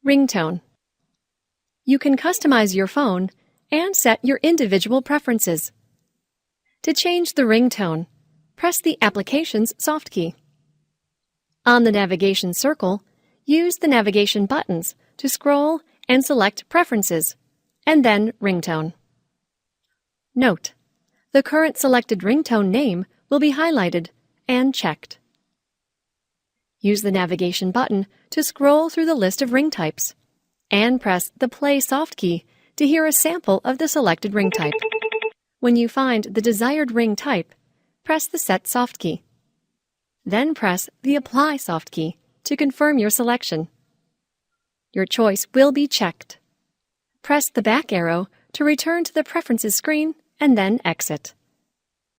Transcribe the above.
Ringtone. You can customize your phone and set your individual preferences. To change the ringtone, press the Application's soft key. On the navigation circle, use the navigation buttons to scroll and select Preferences, and then Ringtone. Note: the current selected ringtone name will be highlighted and checked. Use the navigation button to scroll through the list of ring types, and press the Play soft key to hear a sample of the selected ring type. When you find the desired ring type, press the Set soft key. Then press the Apply soft key to confirm your selection. Your choice will be checked. Press the back arrow to return to the Preferences screen and then exit.